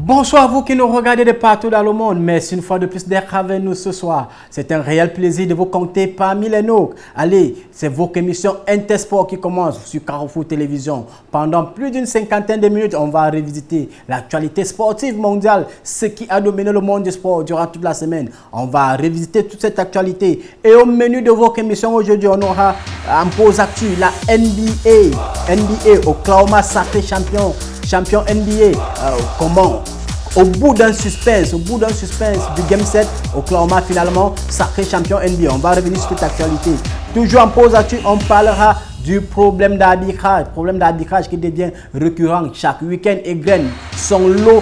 Bonsoir à vous qui nous regardez de partout dans le monde. Merci une fois de plus d'être avec nous ce soir. C'est un réel plaisir de vous compter parmi les nôtres. Allez, c'est votre émission Intersport qui commence sur Carrefour Télévision. Pendant plus d'une cinquantaine de minutes, on va revisiter l'actualité sportive mondiale, ce qui a dominé le monde du sport durant toute la semaine. On va revisiter toute cette actualité. Et au menu de votre émission aujourd'hui, on aura en pause actu la NBA, Oklahoma sacré champion NBA. Comment au bout d'un suspense du Game 7, Oklahoma finalement sacré champion NBA. On va revenir sur toute l'actualité. Toujours en pause actu, on parlera du problème d'arbitrage qui devient récurrent chaque week-end et graine son lot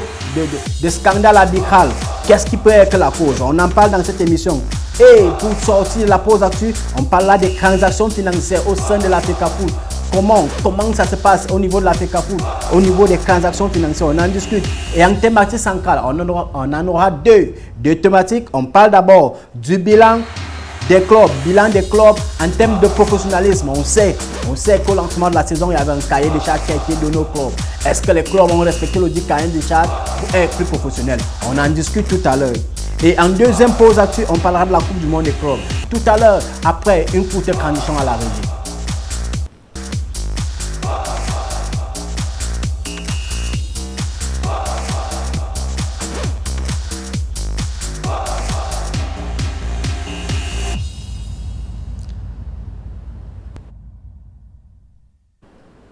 de scandales arbitrales. Qu'est-ce qui peut être la cause? On en parle dans cette émission. Et pour sortir de la pause actu, on parlera des transactions financières au sein de l'Africa Foot. Comment ça se passe au niveau de l'Africa Foot, au niveau des transactions financières, on en discute. Et en thématique centrale, on en aura deux thématiques. On parle d'abord du bilan des clubs en termes de professionnalisme. On sait qu'au lancement de la saison, il y avait un cahier de charges qui a été donné aux clubs. Est-ce que les clubs ont respecté le dit cahier de charges pour être plus professionnels? On en discute tout à l'heure. Et en deuxième pause actu, on parlera de la Coupe du Monde des clubs. Tout à l'heure, après une courte transition à la régie.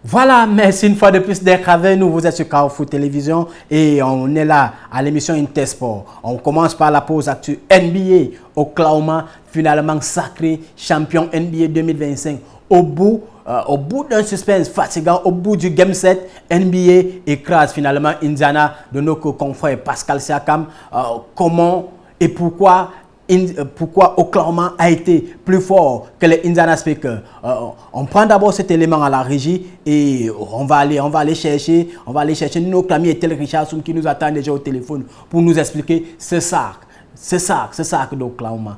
Voilà, merci une fois de plus d'être avec nous. Vous êtes sur Carrefour Télévision et on est là à l'émission Intersport. On commence par la pause actuelle NBA. Oklahoma, finalement sacré champion NBA 2025. Au bout d'un suspense fatigant, au bout du Game 7, NBA écrase finalement Indiana de nos confrères Pascal Siakam. Comment et pourquoi Oklahoma a été plus fort que les Indiana Speakers. On prend d'abord cet élément à la régie et on va aller chercher notre ami Ethel Richardson qui nous attend déjà au téléphone pour nous expliquer ce sac d'Oklahoma.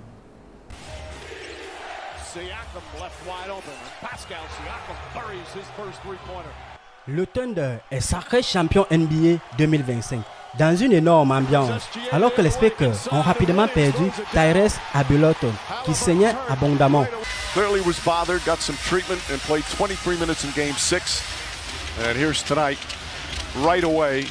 Le Thunder est sacré champion NBA 2025. Dans une énorme ambiance, alors que les Speakers ont rapidement perdu Tyrese Haliburton, qui saignait abondamment. Clearly was bothered, got some treatment and played 23 minutes in Game 6. And here's tonight, right away.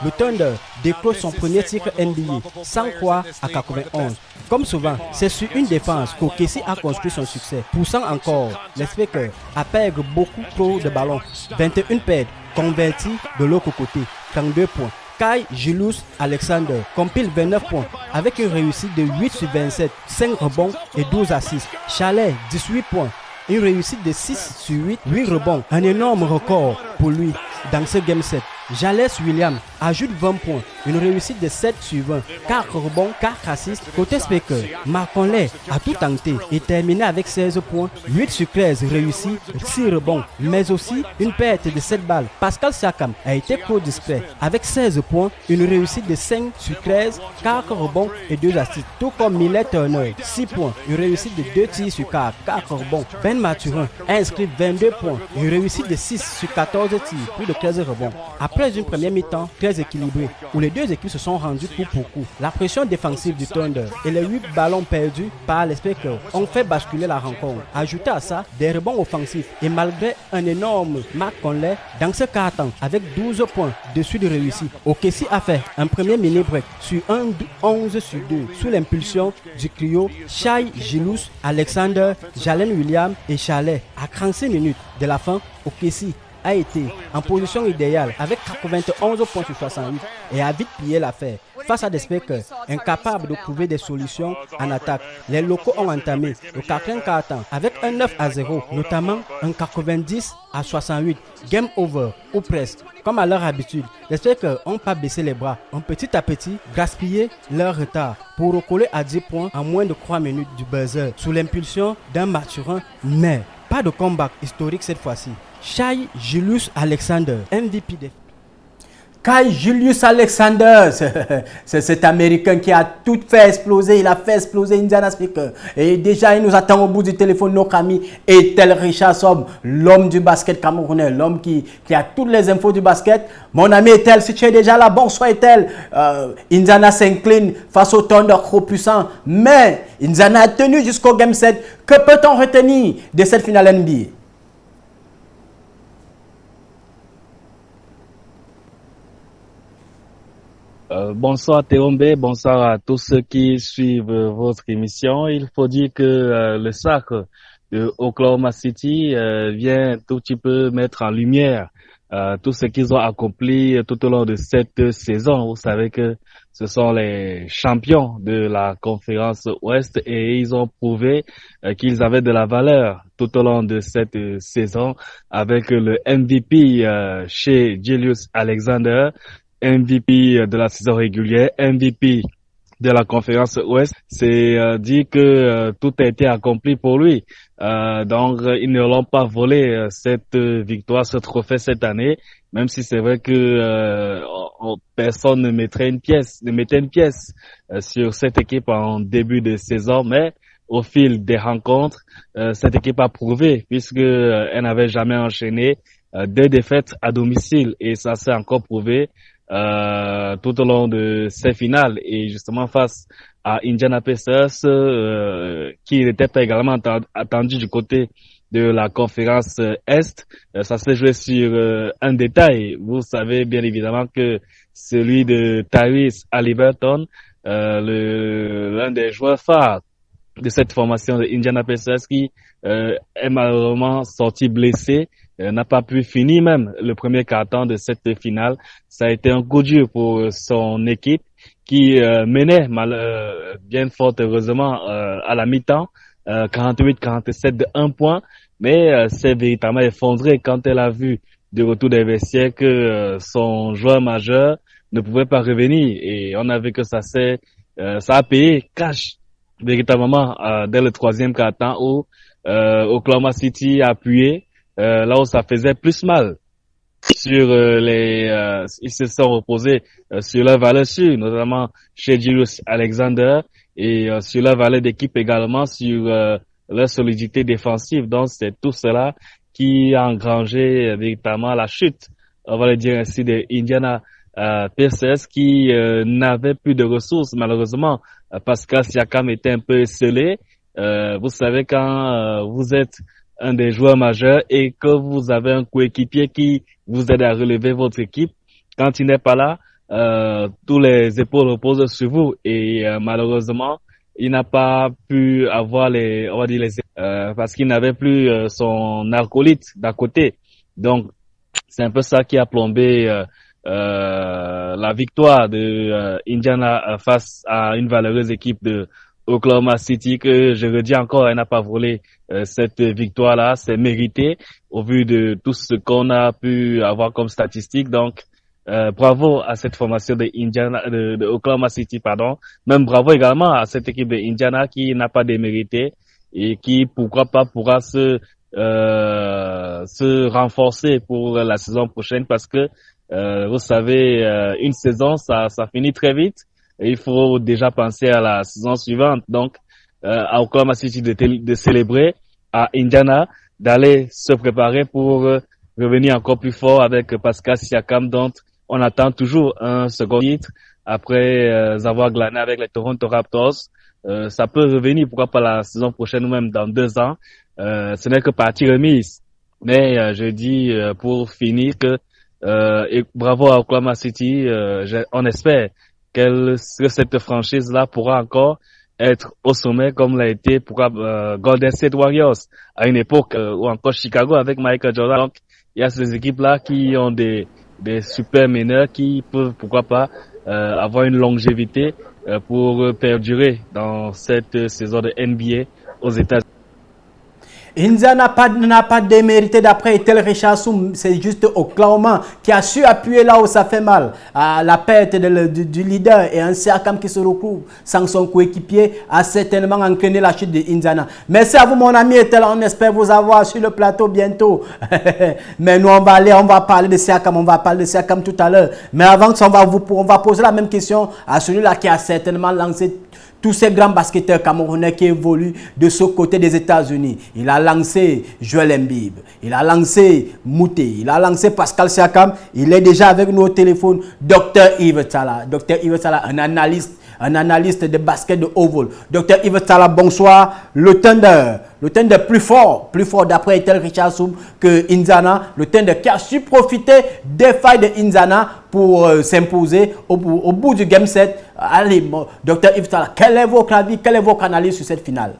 Le Thunder décroche son premier titre NBA, 103 à 91. Comme souvent, c'est sur une défense qu'OKC a construit son succès, poussant encore les Speakers à perdre beaucoup trop de ballons. 21 pertes converties de l'autre côté, 32 points. Shai Gilgeous-Alexander compile 29 points avec une réussite de 8 sur 27, 5 rebonds et 12 assists. Chalet, 18 points, une réussite de 6 sur 8 rebonds. Un énorme record pour lui dans ce Game 7. Jales Williams ajoute 20 points, une réussite de 7 sur 20, 4 rebonds, 4 assists. Côté Speaker, Mark Conley a tout tenté et terminé avec 16 points, 8 sur 13 réussis, 6 rebonds, mais aussi une perte de 7 balles. Pascal Siakam a été trop discret avec 16 points, une réussite de 5 sur 13, 4 rebonds et 2 assists. Tout comme Miles Turner, 6 points, une réussite de 2 tirs sur 4, 4 rebonds. Ben Mathurin a inscrit 22 points, une réussite de 6 sur 14 tirs, plus de 13 rebonds. Après une première mi-temps très équilibrée, où les deux équipes se sont rendues coup pour coup, la pression défensive du Thunder et les 8 ballons perdus par les Speakers ont fait basculer la rencontre. Ajoutez à ça des rebonds offensifs et malgré un énorme Mark Conley dans ce quart-temps avec 12 points de suite réussis, OKC a fait un premier mini-break sur un 11 sur 2 sous l'impulsion du trio Shai Gilgeous-Alexander, Jalen Williams et Chalet. À 36 minutes de la fin, OKC a été en position idéale avec 91 points sur 68 et a vite plié l'affaire. Face à des Speakers incapables de trouver des solutions en attaque, les locaux ont entamé le quatrième quart-temps avec un 9-0, notamment un 90-68. Game over ou presque. Comme à leur habitude, les Speakers n'ont pas baissé les bras, ont petit à petit gaspillé leur retard pour recoller à 10 points en moins de 3 minutes du buzzer sous l'impulsion d'un Mathurin, mais pas de comeback historique cette fois-ci. Shai Gilgeous-Alexander, MVP des... Kai Julius Alexander, c'est cet Américain qui a tout fait exploser, il a fait exploser Indiana Speaker. Et déjà, il nous attend au bout du téléphone, notre ami Ethel Richardson, l'homme du basket camerounais, l'homme qui a toutes les infos du basket. Mon ami Ethel, si tu es déjà là, bonsoir Ethel. Indiana s'incline face au Thunder trop puissant, mais Indiana a tenu jusqu'au Game 7. Que peut-on retenir de cette finale NBA? Bonsoir Théombe, bonsoir à tous ceux qui suivent votre émission. Il faut dire que le sacre de Oklahoma City vient tout petit peu mettre en lumière tout ce qu'ils ont accompli tout au long de cette saison. Vous savez que ce sont les champions de la conférence Ouest et ils ont prouvé qu'ils avaient de la valeur tout au long de cette saison avec le MVP chez Julius Alexander. MVP de la saison régulière, MVP de la conférence Ouest, c'est dit que tout a été accompli pour lui. Donc, ils ne l'ont pas volé cette victoire, ce trophée cette année, même si c'est vrai que personne ne mettait une pièce sur cette équipe en début de saison, mais au fil des rencontres, cette équipe a prouvé, puisque elle n'avait jamais enchaîné deux défaites à domicile, et ça s'est encore prouvé tout au long de ces finales, et justement face à Indiana Pacers qui n'était pas également attendu du côté de la conférence Est. Ça s'est joué sur un détail. Vous savez bien évidemment que celui de Tyrese Haliburton, l'un des joueurs phares de cette formation de Indiana Pacers qui est malheureusement sorti blessé, n'a pas pu finir même le premier quart-temps de cette finale. Ça a été un coup dur pour son équipe qui menait bien fort heureusement à la mi-temps, 48-47 de 1 point, mais s'est véritablement effondrée quand elle a vu de retour des vestiaires que son joueur majeur ne pouvait pas revenir, et on a vu que ça a payé cash véritablement dès le troisième quart-temps où Oklahoma City a appuyé là où ça faisait plus mal sur ils se sont reposés sur leur valeur sûre, notamment chez Julius Alexander, et sur leur valeur d'équipe également, sur leur solidité défensive. Donc c'est tout cela qui a engrangé véritablement la chute, on va le dire ainsi, de Indiana Pacers qui n'avait plus de ressources malheureusement. Pascal Siakam était un peu scellé. Vous savez, quand vous êtes un des joueurs majeurs et que vous avez un coéquipier qui vous aide à relever votre équipe, quand il n'est pas là, tous les épaules reposent sur vous, et malheureusement, il n'a pas pu avoir parce qu'il n'avait plus son acolyte d'à côté. Donc, c'est un peu ça qui a plombé la victoire de Indiana face à une valeureuse équipe de Oklahoma City, que je redis encore, elle n'a pas volé cette victoire-là, c'est mérité au vu de tout ce qu'on a pu avoir comme statistiques. Donc, bravo à cette formation de Oklahoma City, pardon. Même bravo également à cette équipe de Indiana qui n'a pas démérité et qui, pourquoi pas, pourra se renforcer pour la saison prochaine, parce que vous savez, une saison, ça finit très vite. Et il faut déjà penser à la saison suivante. Donc, à Oklahoma City de célébrer, à Indiana d'aller se préparer pour revenir encore plus fort avec Pascal Siakam, dont on attend toujours un second titre après avoir glané avec les Toronto Raptors. Ça peut revenir, pourquoi pas la saison prochaine ou même dans 2 ans. Ce n'est que partie remise. Mais je dis pour finir que et bravo à Oklahoma City. On espère que cette franchise-là pourra encore être au sommet comme l'a été Golden State Warriors à une époque, ou encore Chicago avec Michael Jordan. Donc, il y a ces équipes-là qui ont des super meneurs qui peuvent, pourquoi pas, avoir une longévité pour perdurer dans cette saison de NBA aux États-Unis. Indiana n'a pas démérité d'après Ethel Richardson, c'est juste Oklahoma qui a su appuyer là où ça fait mal. La perte du leader et un Siakam qui se retrouve sans son coéquipier a certainement entraîné la chute de Indiana. Merci à vous mon ami Ethel, on espère vous avoir sur le plateau bientôt. Mais nous on va parler de Siakam, tout à l'heure. Mais avant ça, on va poser la même question à celui-là qui a certainement lancé tous ces grands basketteurs camerounais qui évoluent de ce côté des États-Unis. Il a lancé Joel Embiid, il a lancé Mouté, il a lancé Pascal Siakam. Il est déjà avec nous au téléphone, Dr Yves Talla. Dr Yves Talla, un analyste de basket de haut vol. Dr Yves Talla, bonsoir. Le Thunder plus fort d'après Ethel Richardson que Indiana. Le Thunder qui a su profiter des failles de Indiana pour s'imposer au bout du Game 7. Allez, Dr Yves Talla, quel est votre avis, quelle est votre analyse sur cette finale?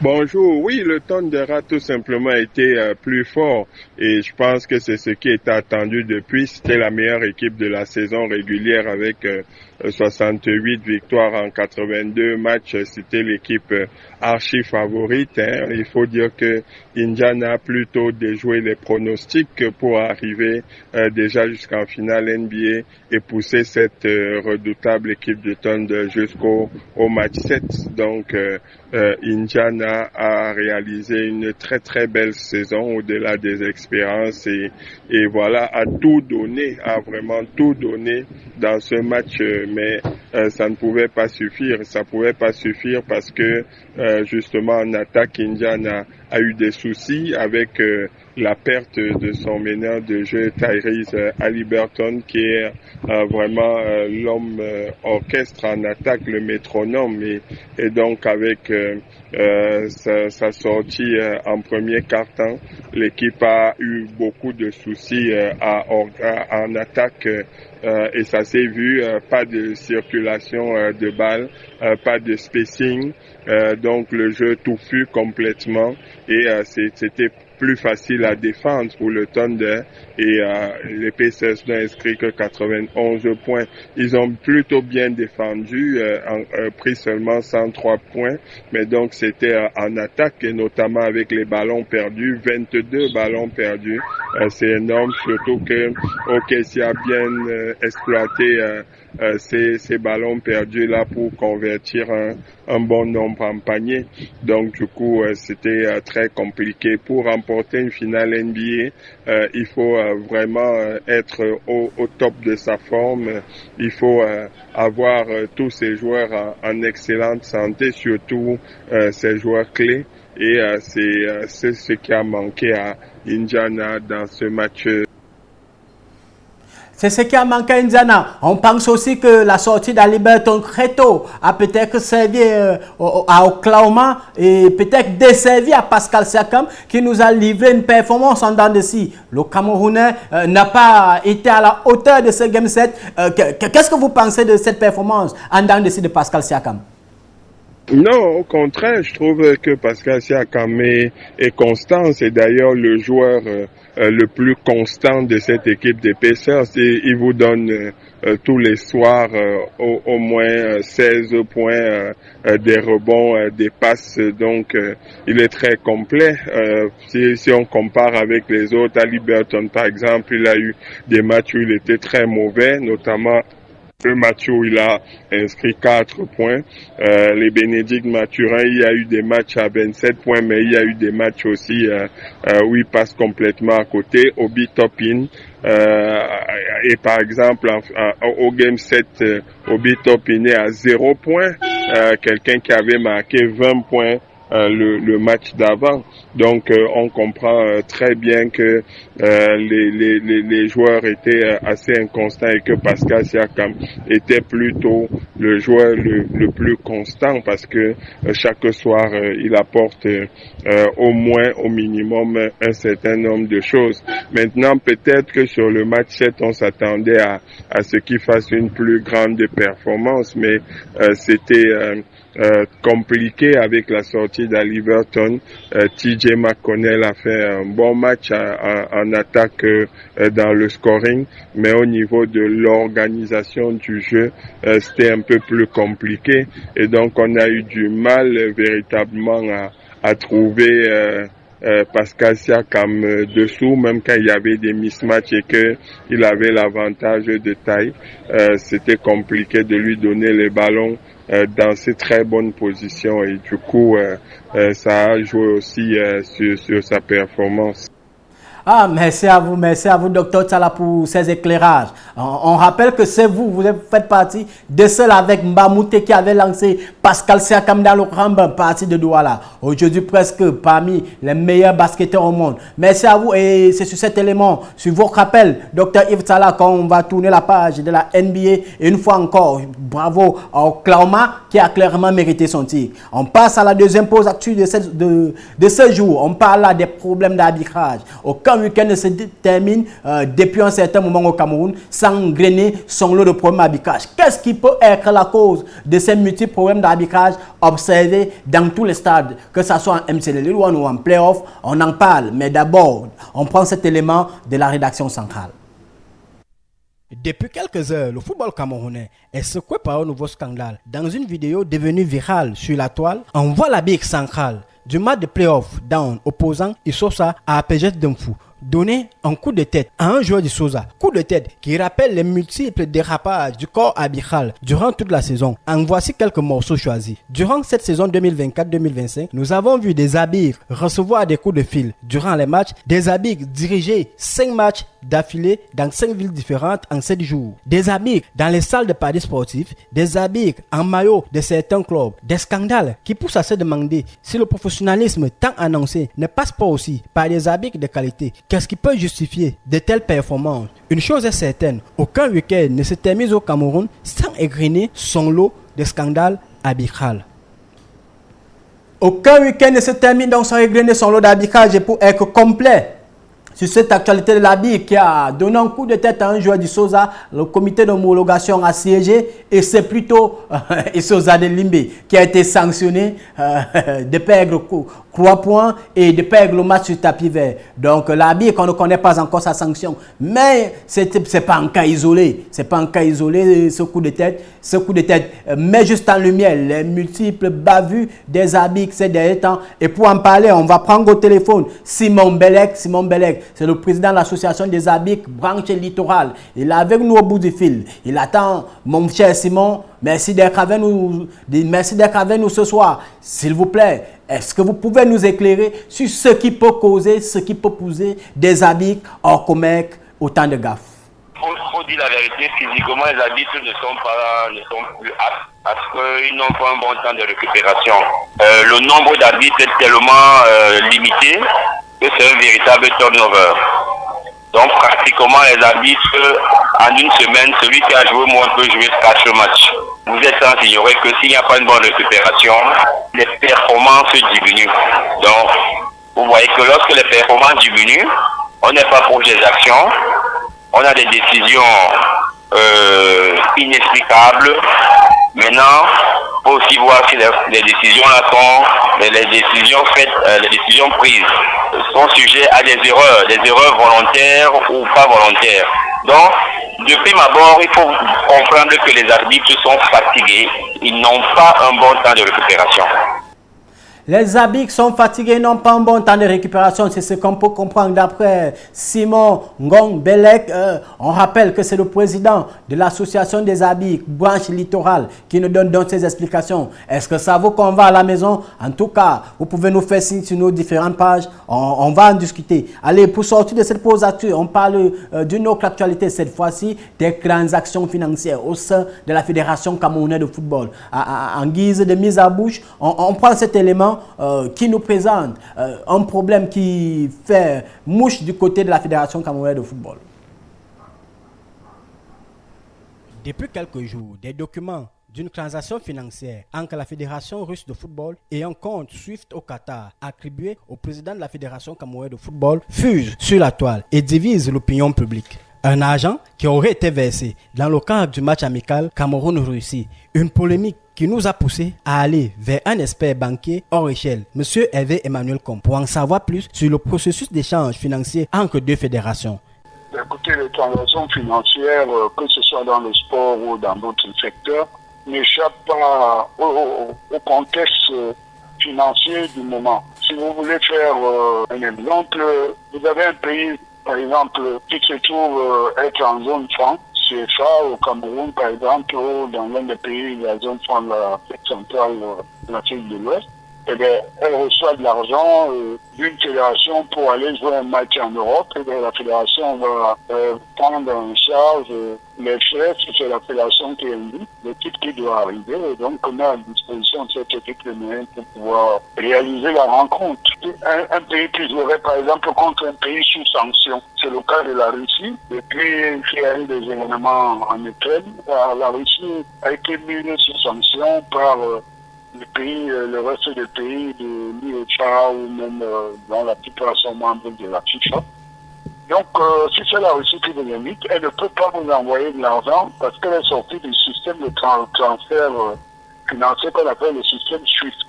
Bonjour, oui, le Thunder a tout simplement été plus fort et je pense que c'est ce qui était attendu depuis. C'était la meilleure équipe de la saison régulière avec 68 victoires en 82 matchs. C'était l'équipe archi favorite. Il faut dire que Indiana a plutôt déjoué les pronostics pour arriver déjà jusqu'en finale NBA et pousser cette redoutable équipe de Thunder jusqu'au match 7. Donc, Indiana a réalisé une très très belle saison au-delà des expériences et voilà, a vraiment tout donné dans ce match, mais ça ne pouvait pas suffire. Ça pouvait pas suffire parce que justement en attaque, Indiana a eu des soucis avec la perte de son meneur de jeu Tyrese Haliburton, qui est vraiment l'homme orchestre en attaque, le métronome, et donc avec sa sortie en premier quart-temps, l'équipe a eu beaucoup de soucis en attaque et ça s'est vu, pas de circulation de balles, pas de spacing, donc le jeu touffu complètement et c'était plus facile à défendre pour le Thunder et les Pacers n'ont inscrit que 91 points. Ils ont plutôt bien défendu, pris seulement 103 points, mais donc c'était en attaque et notamment avec les ballons perdus, 22 ballons perdus. C'est énorme, surtout que OKC a bien exploité ces ballons perdus là pour convertir un bon nombre en panier. Donc du coup c'était très compliqué. Pour remporter une finale NBA, il faut vraiment être au top de sa forme. Il faut avoir tous ces joueurs en excellente santé, surtout ces joueurs clés. Et c'est ce qui a manqué à Indiana dans ce match. C'est ce qui a manqué à Indiana. On pense aussi que la sortie d'Haliburton très tôt a peut-être servi à Oklahoma et peut-être desservi à Pascal Siakam qui nous a livré une performance en dents de scie. Le Camerounais n'a pas été à la hauteur de ce Game 7. Qu'est-ce que vous pensez de cette performance en dents de scie de Pascal Siakam? Non, au contraire, je trouve que Pascal Siakam est constant. C'est d'ailleurs le joueur le plus constant de cette équipe des Pacers. Il vous donne tous les soirs au moins 16 points, des rebonds, des passes. Donc, il est très complet. Si on compare avec les autres, Haliburton par exemple, il a eu des matchs où il était très mauvais, notamment le match où il a inscrit 4 points. Les Bénédicte Mathurin, il y a eu des matchs à 27 points, mais il y a eu des matchs aussi où il passe complètement à côté. Obi Toppin, et par exemple, au Game 7, Obi Toppin est à 0 points. Quelqu'un qui avait marqué 20 points le match d'avant. Donc on comprend très bien que les joueurs étaient assez inconstants et que Pascal Siakam était plutôt le joueur le plus constant parce que chaque soir il apporte au minimum un certain nombre de choses. Maintenant peut-être que sur le match 7 on s'attendait à ce qu'il fasse une plus grande performance, mais c'était compliqué avec la sortie d'Aliverton. TJ McConnell a fait un bon match en attaque dans le scoring, mais au niveau de l'organisation du jeu, c'était un peu plus compliqué et donc on a eu du mal véritablement à trouver Pascal Siakam dessous, même quand il y avait des mismatchs et qu'il avait l'avantage de taille, c'était compliqué de lui donner les ballons dans ces très bonnes positions et du coup ça a joué aussi sur sa performance. Ah, merci à vous, Dr Talla, pour ces éclairages. On rappelle que c'est vous faites partie de ceux avec Mbamute qui avait lancé Pascal Siakam dans le grand parti de Douala. Aujourd'hui, presque parmi les meilleurs basketteurs au monde. Merci à vous et c'est sur cet élément, sur votre rappel, Dr Yves Talla, qu'on va tourner la page de la NBA. Et une fois encore, bravo à Oklahoma qui a clairement mérité son tir. On passe à la deuxième pause actuelle de ce jour. On parle là des problèmes d'arbitrage. Aucun week-end ne se termine depuis un certain moment au Cameroun sans grainer son lot de problèmes d'arbitrage. Qu'est-ce qui peut être la cause de ces multiples problèmes d'arbitrage observés dans tous les stades, que ce soit en MCL ou en playoff? On en parle, mais d'abord, on prend cet élément de la rédaction centrale. Depuis quelques heures, le football camerounais est secoué par un nouveau scandale. Dans une vidéo devenue virale sur la toile, on voit la brique centrale du match de playoff down opposant Isosa à APG Demfou donner un coup de tête à un joueur du Sosa. Coup de tête qui rappelle les multiples dérapages du corps arbitral durant toute la saison. En voici quelques morceaux choisis. Durant cette saison 2024-2025, nous avons vu des arbitres recevoir des coups de fil durant les matchs, des arbitres diriger 5 matchs d'affilée dans 5 villes différentes en 7 jours, des arbitres dans les salles de paris sportifs, des arbitres en maillot de certains clubs, des scandales qui poussent à se demander si le professionnalisme tant annoncé ne passe pas aussi par des arbitres de qualité. Qu'est-ce qui peut justifier de telles performances? Une chose est certaine, aucun week-end ne se termine au Cameroun sans égrener son lot de scandales arbitrales. Aucun week-end ne se termine donc sans égrener son lot d'arbitrage. Et pour être complet sur cette actualité de l'arbitre qui a donné un coup de tête à un joueur du Sosa, le comité d'homologation a siégé et c'est plutôt Sosa de Limbe qui a été sanctionné de perdre 3 points et de perdre le match sur tapis vert. Donc l'arbitre, on ne connaît pas encore sa sanction, mais c'est pas un cas isolé. C'est pas un cas isolé ce coup de tête. Ce coup de tête met juste en lumière les multiples bavures des arbitres ces derniers temps. Et pour en parler, on va prendre au téléphone Simon Belek, c'est le président de l'association des arbitres branche littorale. Il est avec nous au bout du fil. Il attend, mon cher Simon, merci d'être avec nous ce soir. S'il vous plaît, est-ce que vous pouvez nous éclairer sur ce qui peut causer, ce qui peut pousser des arbitres hors comèque autant de gaffes? Faut dire la vérité, physiquement les arbitres ne sont plus aptes parce qu'ils n'ont pas un bon temps de récupération. Le nombre d'arbitres est tellement limité que c'est un véritable turnover. Donc pratiquement les arbitres, en une semaine, celui qui a joué moins peut jouer 4 matchs. Vous êtes sans ignorer que s'il n'y a pas une bonne récupération, les performances diminuent. Donc vous voyez que lorsque les performances diminuent, on n'est pas proche des actions, on a des décisions inexplicables. Maintenant, il faut aussi voir si les décisions là sont, les décisions faites, les décisions prises sont sujets à des erreurs volontaires ou pas volontaires. Donc, depuis abord, il faut comprendre que les arbitres sont fatigués, ils n'ont pas un bon temps de récupération. Les arbitres sont fatigués, n'ont pas un bon temps de récupération. C'est ce qu'on peut comprendre d'après Simon Ngong Belek. On rappelle que c'est le président de l'association des arbitres branche littorale qui nous donne donc ces explications. Est-ce que ça vous convainc à la maison? En tout cas, vous pouvez nous faire signe sur nos différentes pages. On va en discuter. Allez, pour sortir de cette pause actuelle, on parle d'une autre actualité, cette fois-ci des transactions financières au sein de la Fédération camerounaise de football. En guise de mise à bouche, on prend cet élément qui nous présente un problème qui fait mouche du côté de la Fédération camerounaise de football. Depuis quelques jours, des documents d'une transaction financière entre la Fédération russe de football et un compte SWIFT au Qatar attribué au président de la Fédération camerounaise de football fusent sur la toile et divisent l'opinion publique. Un argent qui aurait été versé dans le cadre du match amical Cameroun-Russie. Une polémique qui nous a poussé à aller vers un expert banquier hors échelle, M. Hervé Emmanuel Com, pour en savoir plus sur le processus d'échange financier entre deux fédérations. Écoutez, les transactions financières, que ce soit dans le sport ou dans d'autres secteurs, n'échappent pas au contexte financier du moment. Si vous voulez faire un exemple, vous avez un pays, par exemple, qui se trouve être en zone franc, CFA au Cameroun, par exemple, ou dans l'un des pays de la zone franc de l'Afrique centrale, de l'Afrique de l'Ouest. Eh bien, elle reçoit de l'argent d'une fédération pour aller jouer un match en Europe. Et bien, la fédération va prendre en charge les frais, c'est la fédération qui indique l'équipe qui doit arriver. Et donc, on a à disposition de cette équipe les moyens pour pouvoir réaliser la rencontre. Un pays qui jouerait, par exemple, contre un pays sous sanction, c'est le cas de la Russie. Depuis qu'il y a eu des événements en Ukraine, la Russie a été mise sous sanction par le reste des pays de l'UEFA ou même dans la plupart sont membres de la FIFA. Donc, si c'est la Russie qui vous invite, elle ne peut pas vous envoyer de l'argent parce qu'elle est sortie du système de transfert financier qu'on appelle le système SWIFT,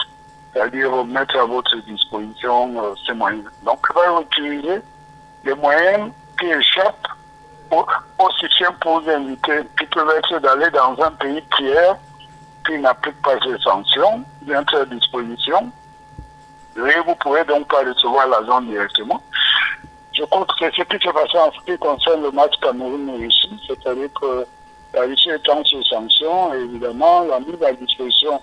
c'est-à-dire mettre à votre disposition ces moyens. Donc, elle va utiliser des moyens qui échappent au système pour vous inviter, qui peuvent être d'aller dans un pays tiers qui n'applique pas ces sanctions, mettre à disposition. Et vous ne pourrez donc pas recevoir l'argent directement. Je crois que c'est ce qui s'est passé en ce qui concerne le match Cameroun-Russie, c'est-à-dire que la Russie étant sous sanction, évidemment, la mise à disposition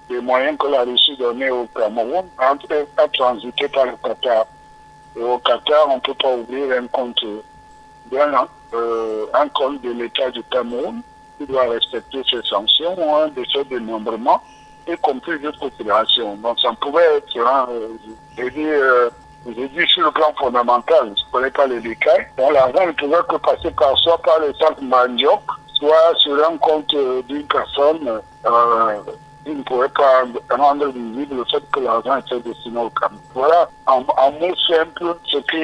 des moyens que la Russie donnait au Cameroun a transité par le Qatar. Et au Qatar, on ne peut pas ouvrir un compte un compte de l'État du Cameroun qui doit respecter ces sanctions ou un décès de dénombrement, y compris d'autres fédérations. Donc ça pouvait être, j'ai dit sur le plan fondamental, je ne connais pas les détails. Donc l'argent ne pouvait que passer soit par le centre Mandiok, soit sur un compte d'une personne qui ne pourrait pas rendre visible le fait que l'argent était destiné au Cameroun. Voilà, en mots simples, ce qui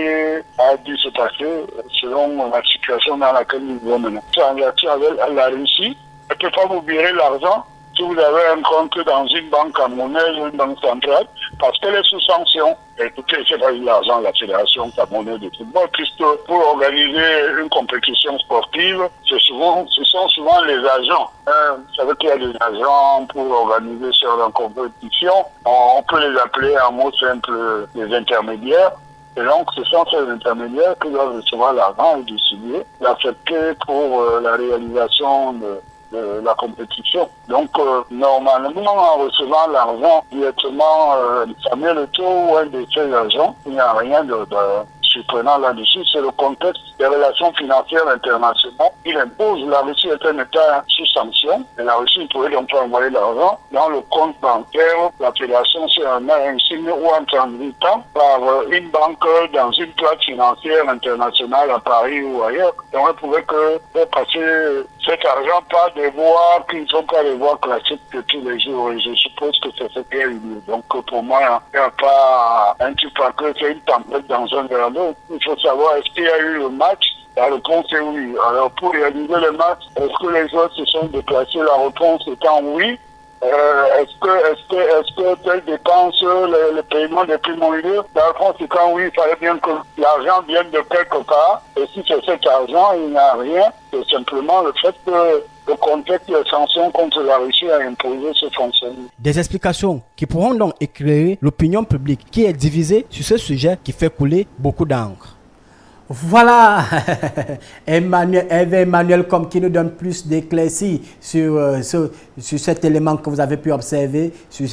a dû se passer selon la situation dans laquelle nous vivons maintenant. Transaction avec la Russie, elle ne peut pas vous virer l'argent si vous avez un compte dans une banque camerounaise ou une banque centrale, parce qu'elle est sous sanction. Écoutez, c'est pas de l'argent de la Fédération camerounaise de football, puisque pour organiser une compétition sportive, ce sont souvent les agents. Vous savez qu'il y a des agents pour organiser sur la compétition. On peut les appeler en mots simples des intermédiaires. Et donc, ce sont ces intermédiaires qui doivent recevoir l'argent et décider, l'accepter pour la réalisation de la compétition. Donc, normalement, en recevant l'argent directement, Samuel Eto'o ou un de ses agents, il n'y a rien de surprenant là-dessus. C'est le contexte des relations financières internationales. Il impose, la Russie est un État sous sanction, et la Russie ne pourrait donc pas envoyer l'argent dans le compte bancaire. La fédération se en a un signe ou en transitant par une banque dans une place financière internationale à Paris ou ailleurs. Donc, on ne pouvait que faire passer cet argent par des voies qui ne sont pas les voies classiques de tous les jours. Et je suppose que c'est ce qui est lieu. Donc, pour moi, il n'y a pas un petit paquet, c'est une tempête dans un verre d'eau. Il faut savoir, est-ce qu'il y a eu le match? La réponse est oui. Alors, pour réaliser le match, est-ce que les joueurs se sont déplacés? La réponse étant oui. Est-ce que telle dépense, le paiement des primoniaux, la réponse étant oui, il fallait bien que l'argent vienne de quelque part. Et si c'est cet argent, il n'y a rien. C'est simplement le fait que le contexte des sanctions contre la Russie a imposé ce fonctionnement. Des explications qui pourront donc éclairer l'opinion publique qui est divisée sur ce sujet qui fait couler beaucoup d'encre. Voilà, Emmanuel Com qui nous donne plus d'éclaircies sur cet élément que vous avez pu observer, sur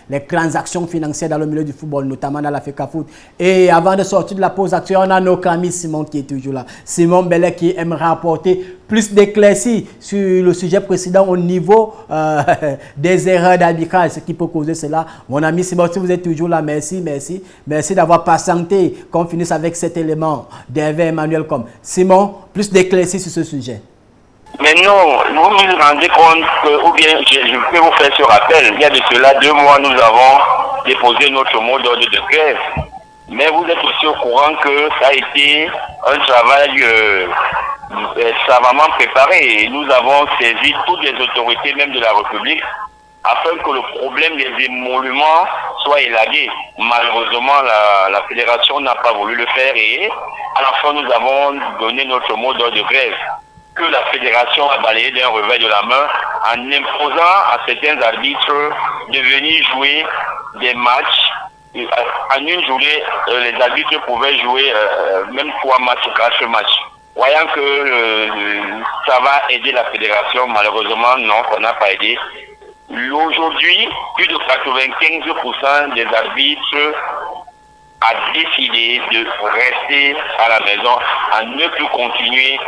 les transactions financières dans le milieu du football, notamment dans la FECAFOOT. Et avant de sortir de la pause actuelle, on a notre ami Simon qui est toujours là. Simon Bellet qui aimerait apporter plus d'éclaircies sur le sujet précédent au niveau des erreurs d'arbitrage, ce qui peut causer cela. Mon ami Simon, si vous êtes toujours là, merci d'avoir patienté qu'on finisse avec cet élément d'Hervé Emmanuel Com. Simon, plus d'éclaircies sur ce sujet. Mais non, vous vous rendez compte que, ou bien je peux vous faire ce rappel, il y a de cela 2 mois, nous avons déposé notre mot d'ordre de grève. Mais vous êtes aussi au courant que ça a été un travail savamment préparé. Et nous avons saisi toutes les autorités, même de la République, afin que le problème des émoluments soit élagué. Malheureusement, la fédération n'a pas voulu le faire et à la fin, nous avons donné notre mot d'ordre de grève que la fédération a balayé d'un revers de la main en imposant à certains arbitres de venir jouer des matchs. En une journée, les arbitres pouvaient jouer même 3 matchs ou 4 matchs. Voyant que ça va aider la fédération, malheureusement, non, ça n'a pas aidé. Aujourd'hui, plus de 95% des arbitres a décidé de rester à la maison, à ne plus continuer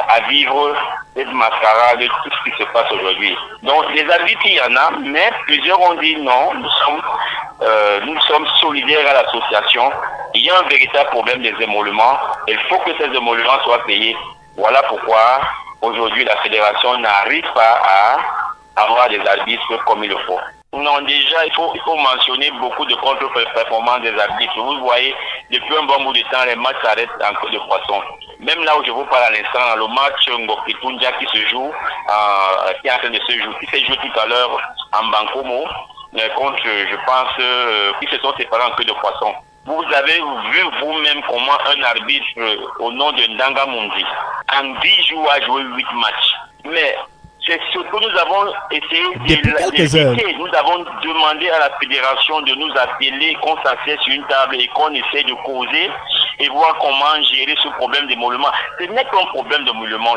à vivre cette mascarade de tout ce qui se passe aujourd'hui. Donc, des arbitres, il y en a, mais plusieurs ont dit non, nous sommes solidaires à l'association. Il y a un véritable problème des émoluments. Il faut que ces émoluments soient payés. Voilà pourquoi, aujourd'hui, la fédération n'arrive pas à avoir des arbitres comme il le faut. Non, déjà, il faut mentionner beaucoup de contre-performances des arbitres. Vous voyez, depuis un bon bout de temps, les matchs s'arrêtent en queue de poisson. Même là où je vous parle à l'instant, le match Ngokitunja qui se joue, qui est en train de se jouer, qui s'est joué tout à l'heure en Bankomo, contre, je pense, qui se sont séparés en queue de poisson. Vous avez vu vous-même comment un arbitre au nom de Ndanga Mundi, en 10 jours, a joué 8 matchs. Mais c'est ce que nous avons essayé d'éviter. Nous avons demandé à la fédération de nous appeler, qu'on s'assied sur une table et qu'on essaie de causer et voir comment gérer ce problème d'émolument. Ce n'est qu'un problème d'émolument.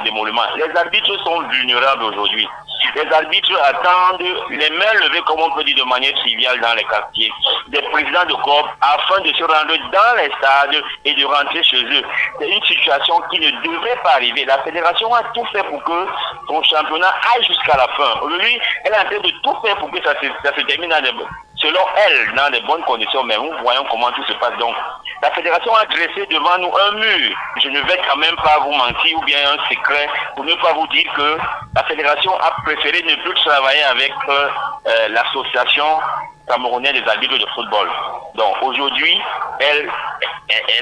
Les arbitres sont vulnérables aujourd'hui. Les arbitres attendent les mains levées, comme on peut dire de manière triviale dans les quartiers, des présidents de club afin de se rendre dans les stades et de rentrer chez eux. C'est une situation qui ne devrait pas arriver. La fédération a tout fait pour que son championnat aille jusqu'à la fin. Aujourd'hui, elle est en train de tout faire pour que ça se termine selon elle, dans de bonnes conditions, mais nous voyons comment tout se passe. Donc, la fédération a dressé devant nous un mur. Je ne vais quand même pas vous mentir ou bien un secret pour ne pas vous dire que la fédération a préféré ne plus travailler avec l'association camerounaise des arbitres de football. Donc, aujourd'hui, elle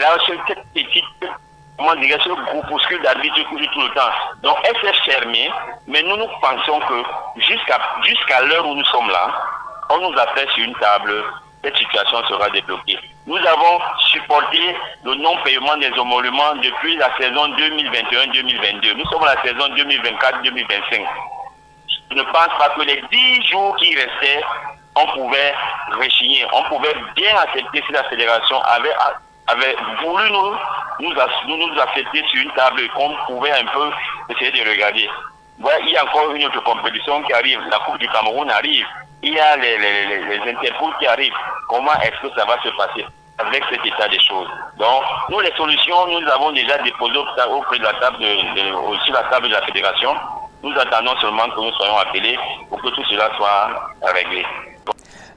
a cette petite, comment dire, ce groupuscule d'arbitres qui joue tout le temps. Donc, elle s'est fermée, mais nous pensons que jusqu'à l'heure où nous sommes là, on nous appelle sur une table, cette situation sera débloquée. Nous avons supporté le non-paiement des émoluments depuis la saison 2021-2022. Nous sommes à la saison 2024-2025. Je ne pense pas que les 10 jours qui restaient, on pouvait rechigner. On pouvait bien accepter si la fédération avait voulu nous accepter sur une table et qu'on pouvait un peu essayer de regarder. Voilà, il y a encore une autre compétition qui arrive. La Coupe du Cameroun arrive. Il y a les Interpol qui arrivent. Comment est-ce que ça va se passer avec cet état des choses? Donc, nous, les solutions, nous avons déjà déposées auprès de la table sur la table de la fédération. Nous attendons seulement que nous soyons appelés pour que tout cela soit réglé.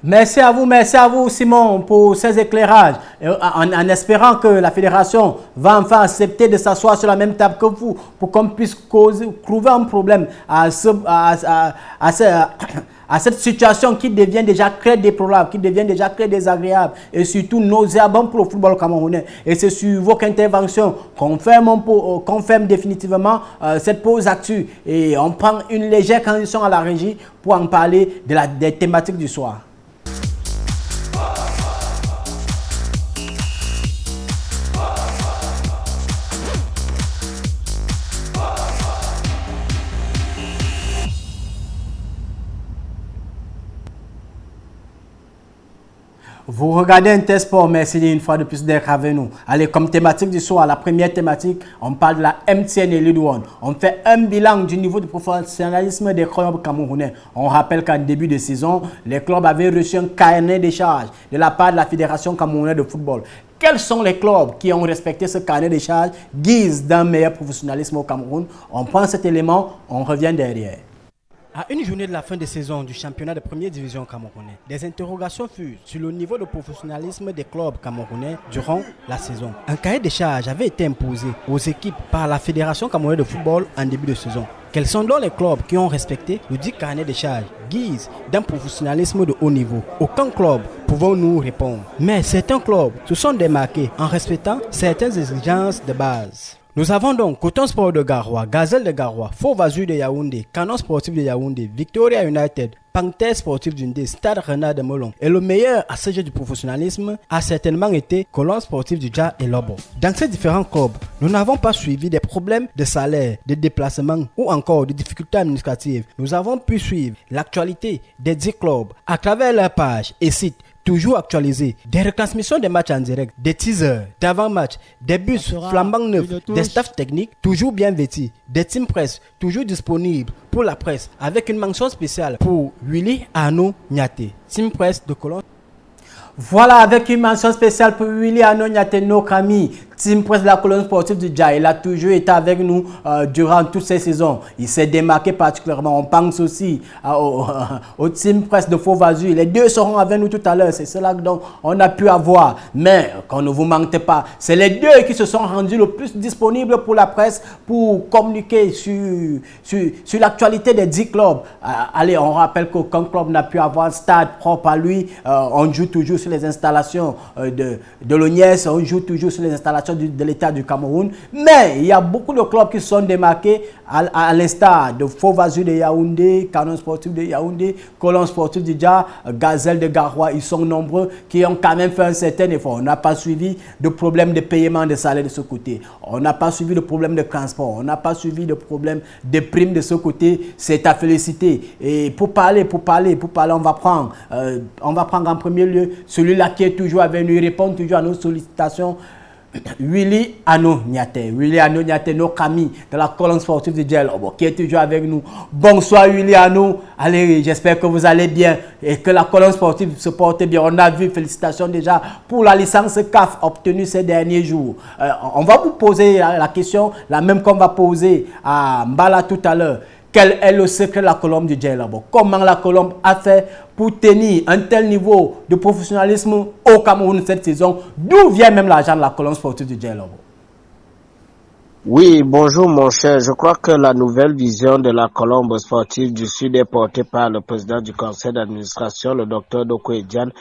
Merci à vous Simon pour ces éclairages, en espérant que la fédération va enfin accepter de s'asseoir sur la même table que vous pour qu'on puisse trouver un problème à cette situation qui devient déjà très déplorable, qui devient déjà très désagréable et surtout nauséabond pour le football camerounais. Et c'est sur votre intervention qu'on ferme définitivement cette pause actu et on prend une légère transition à la régie pour en parler des thématiques du soir. Vous regardez Intersport, merci une fois de plus d'être avec nous. Allez, comme thématique du soir, la première thématique, on parle de la MTN et League One. On fait un bilan du niveau de professionnalisme des clubs camerounais. On rappelle qu'en début de saison, les clubs avaient reçu un carnet de charges de la part de la Fédération camerounaise de football. Quels sont les clubs qui ont respecté ce carnet de charges, guise d'un meilleur professionnalisme au Cameroun? On prend cet élément, on revient derrière. À une journée de la fin de saison du championnat de première division camerounais, des interrogations furent sur le niveau de professionnalisme des clubs camerounais durant la saison. Un cahier de charges avait été imposé aux équipes par la Fédération camerounaise de football en début de saison. Quels sont donc les clubs qui ont respecté le dit carnet de charges, guise d'un professionnalisme de haut niveau? Aucun club pouvons nous répondre. Mais certains clubs se sont démarqués en respectant certaines exigences de base. Nous avons donc Coton Sport de Garoua, Gazelle de Garoua, Faux Vazur de Yaoundé, Canon Sportif de Yaoundé, Victoria United, Panthère Sportif d'Undé, Stade Renard de Molon. Et le meilleur à ce jeu du professionnalisme a certainement été Colon Sportif du Dja et Lobo. Dans ces différents clubs, nous n'avons pas suivi des problèmes de salaire, de déplacement ou encore de difficultés administratives. Nous avons pu suivre l'actualité des 10 clubs à travers leurs pages et sites toujours actualisés, des retransmissions des matchs en direct, des teasers d'avant-match, des bus flambant neufs, des staffs techniques toujours bien vêtus, des team press toujours disponibles pour la presse avec une mention spéciale pour Willy Ano Niaté, team press de Colon. Voilà, avec une mention spéciale pour Willy Ano Niaté, notre ami, team presse de la colonne sportive du Dja. Il a toujours été avec nous durant toutes ces saisons. Il s'est démarqué particulièrement. On pense aussi au team presse de Faux Vazur. Les deux seront avec nous tout à l'heure. C'est cela dont on a pu avoir. Mais quand ne vous mentez pas, c'est les deux qui se sont rendus le plus disponibles pour la presse pour communiquer sur l'actualité des 10 clubs. Allez, on rappelle qu'aucun club n'a pu avoir un stade propre à lui. On joue toujours sur les installations de l'ONIES. On joue toujours sur les installations de l'État du Cameroun, mais il y a beaucoup de clubs qui se sont démarqués à l'instar de Faux Vazur de Yaoundé, Canon Sportif de Yaoundé, Colon Sportif du Dja, Gazelle de Garoua. Ils sont nombreux qui ont quand même fait un certain effort. On n'a pas suivi de problème de paiement de salaire de ce côté. On n'a pas suivi de problème de transport. On n'a pas suivi de problème de primes de ce côté. C'est à féliciter. Et pour parler, on va prendre en premier lieu celui-là qui est toujours avec nous, répond toujours à nos sollicitations. Willy Ano Niaté. Willy Ano Niaté, notre ami de la colonne sportive de Dja qui est toujours avec nous. Bonsoir Willy Ano. Allez, j'espère que vous allez bien et que la colonne sportive se porte bien. On a vu, félicitations déjà pour la licence CAF obtenue ces derniers jours. On va vous poser la question, la même qu'on va poser à Mbala tout à l'heure. Quel est le secret de la Colombe du Dja? Comment la Colombe a fait pour tenir un tel niveau de professionnalisme au Cameroun cette saison? D'où vient même l'argent de la Colombe sportive du Dja? Oui, bonjour mon cher. Je crois que la nouvelle vision de la Colombe sportive du Sud est portée par le président du conseil d'administration, le docteur Doko Ediane,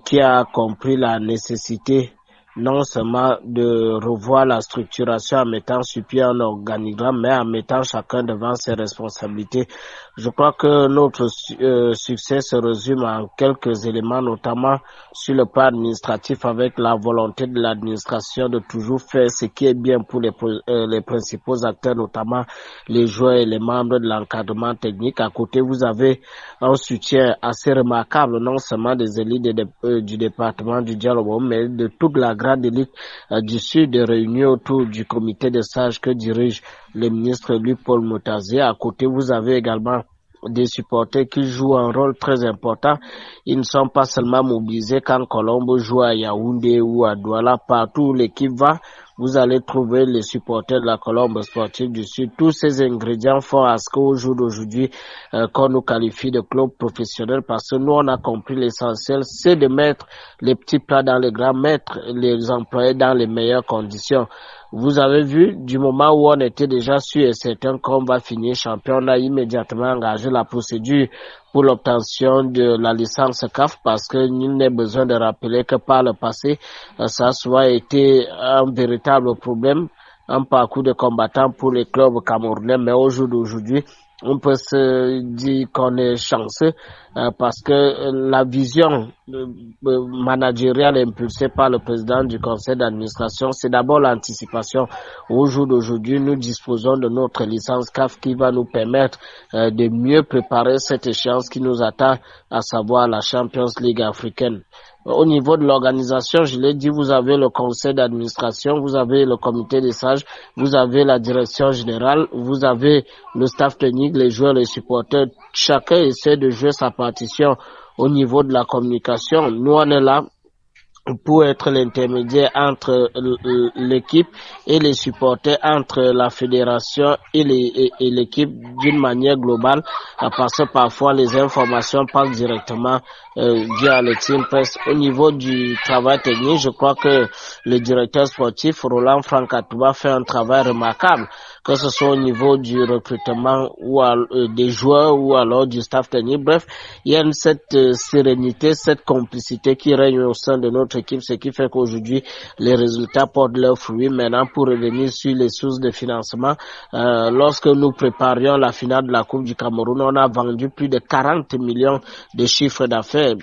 qui a compris la nécessité non seulement de revoir la structuration en mettant sur pied un organigramme, mais en mettant chacun devant ses responsabilités. Je crois que notre succès se résume en quelques éléments, notamment sur le plan administratif, avec la volonté de l'administration de toujours faire ce qui est bien pour les principaux acteurs, notamment les joueurs et les membres de l'encadrement technique. À côté, vous avez un soutien assez remarquable, non seulement des élites du département du Dialogue, mais de toute la grande élite du Sud réunie autour du comité de sages que dirige le ministre Louis-Paul Moutazié. À côté, vous avez également des supporters qui jouent un rôle très important. Ils ne sont pas seulement mobilisés quand Colombo joue à Yaoundé ou à Douala. Partout où l'équipe va, vous allez trouver les supporters de la Colombe sportive du Sud. Tous ces ingrédients font à ce qu'au jour d'aujourd'hui, qu'on nous qualifie de club professionnel, parce que nous, on a compris l'essentiel, c'est de mettre les petits plats dans les grands, mettre les employés dans les meilleures conditions. Vous avez vu, du moment où on était déjà sûr et certain qu'on va finir champion, on a immédiatement engagé la procédure pour l'obtention de la licence CAF, parce que nul n'est besoin de rappeler que par le passé, ça a souvent été un véritable problème, un parcours de combattant pour les clubs camerounais, mais au jour d'aujourd'hui, on peut se dire qu'on est chanceux parce que la vision managériale impulsée par le président du conseil d'administration, c'est d'abord l'anticipation. Au jour d'aujourd'hui, nous disposons de notre licence CAF qui va nous permettre de mieux préparer cette échéance qui nous attend, à savoir la Champions League africaine. Au niveau de l'organisation, je l'ai dit, vous avez le conseil d'administration, vous avez le comité des sages, vous avez la direction générale, vous avez le staff technique, les joueurs, les supporters. Chacun essaie de jouer sa partition au niveau de la communication. Nous, on est là pour être l'intermédiaire entre l'équipe et les supporters, entre la fédération et l'équipe d'une manière globale, parce que parfois les informations passent directement via le team press. Au niveau du travail technique, je crois que le directeur sportif Roland Francatouba fait un travail remarquable, que ce soit au niveau du recrutement ou des joueurs ou alors du staff technique. Bref, il y a cette sérénité, cette complicité qui règne au sein de notre équipe, ce qui fait qu'aujourd'hui les résultats portent leurs fruits. Maintenant, pour revenir sur les sources de financement, lorsque nous préparions la finale de la Coupe du Cameroun, on a vendu plus de 40 millions de chiffres d'affaires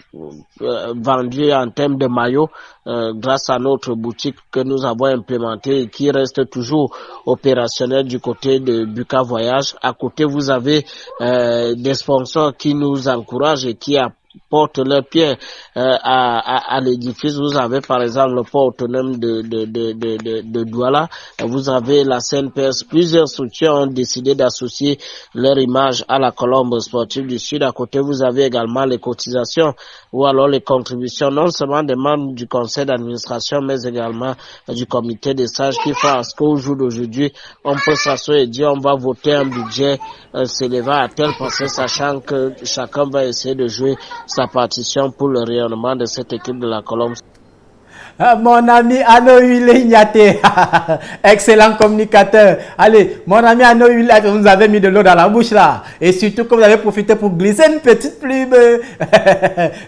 vendus en termes de maillots grâce à notre boutique que nous avons implémentée et qui reste toujours opérationnelle du côté de Buka Voyage. À côté, vous avez des sponsors qui nous encouragent et qui apportent leur pierre à l'édifice. Vous avez par exemple le port autonome de Douala, vous avez la CNPS. Plusieurs structures ont décidé d'associer leur image à la Colombe sportive du Sud. À côté, vous avez également les cotisations ou alors les contributions non seulement des membres du conseil d'administration mais également du comité des sages qui font à ce qu'au jour d'aujourd'hui on peut s'asseoir et dire on va voter un budget s'élevant à tel procès, sachant que chacun va essayer de jouer sa partition pour le rayonnement de cette équipe de la Colombe. Mon ami Anoïle Niaté, excellent communicateur. Allez, mon ami Anoïle, vous nous avez mis de l'eau dans la bouche là. Et surtout que vous avez profité pour glisser une petite plume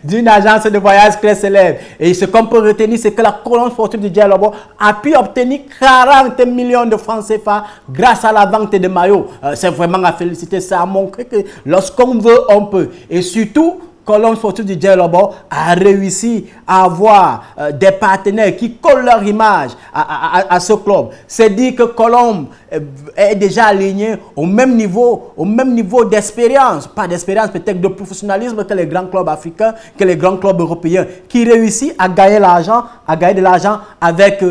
d'une agence de voyage très célèbre. Et ce qu'on peut retenir, c'est que la Colombe sportive du Djalobo a pu obtenir 40 millions de francs CFA grâce à la vente de maillots. C'est vraiment à féliciter. Ça a montré que lorsqu'on veut, on peut. Et surtout, Colombe sportive du Djalobo a réussi à avoir des partenaires qui collent leur image à ce club. C'est dire que Colombe est déjà aligné au même niveau d'expérience, pas d'expérience, peut-être de professionnalisme que les grands clubs africains, que les grands clubs européens, qui réussissent à gagner de l'argent avec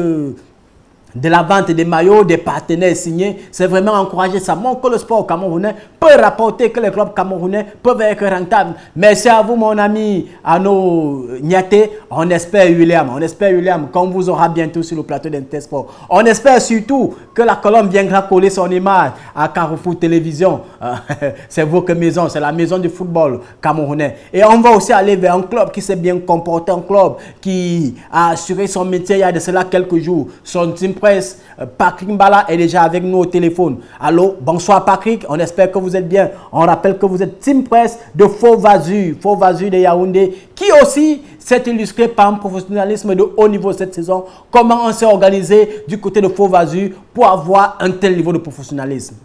de la vente des maillots, des partenaires signés. C'est vraiment encouragé. Ça montre que le sport camerounais peut rapporter, que les clubs camerounais peuvent être rentables. Merci à vous, mon ami Ano Niaté. On espère William, qu'on vous aura bientôt sur le plateau d'Intersport. On espère surtout que la Colombe viendra coller son image à Carrefour Télévision. C'est votre maison, c'est la maison du football camerounais. Et on va aussi aller vers un club qui s'est bien comporté, un club qui a assuré son métier il y a de cela quelques jours. Son team presse, Patrick Mbala est déjà avec nous au téléphone. Allô, bonsoir Patrick, on espère que vous êtes bien. On rappelle que vous êtes team presse de Faux Vazur de Yaoundé, qui aussi s'est illustré par un professionnalisme de haut niveau cette saison. Comment on s'est organisé du côté de Faux Vazur pour avoir un tel niveau de professionnalisme?